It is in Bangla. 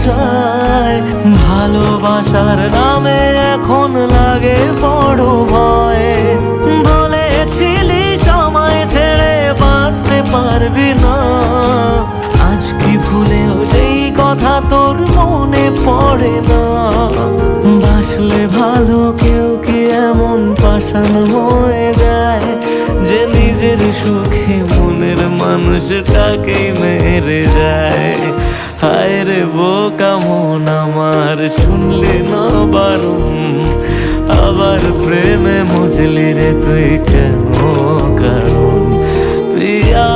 যায়। ভালোবাসার নামে এখন লাগে বড় ভয়। বলেছিলি সময় ছেড়ে বাঁচতে পারবি না, আজ কি ভুলেও সেই কথা তোর মনে পড়ে না? বাসলে ভালো কেউ কি এমন পাষাণ হয়ে যায় যে নিজের সুখে মনের মানুষটাকেই মেরে যায়? হায় রে বোকা মন আমার, শুনলি না বারণ, আবার প্রেমে মজলি রে তুই কেন কারণ? প্রিয়া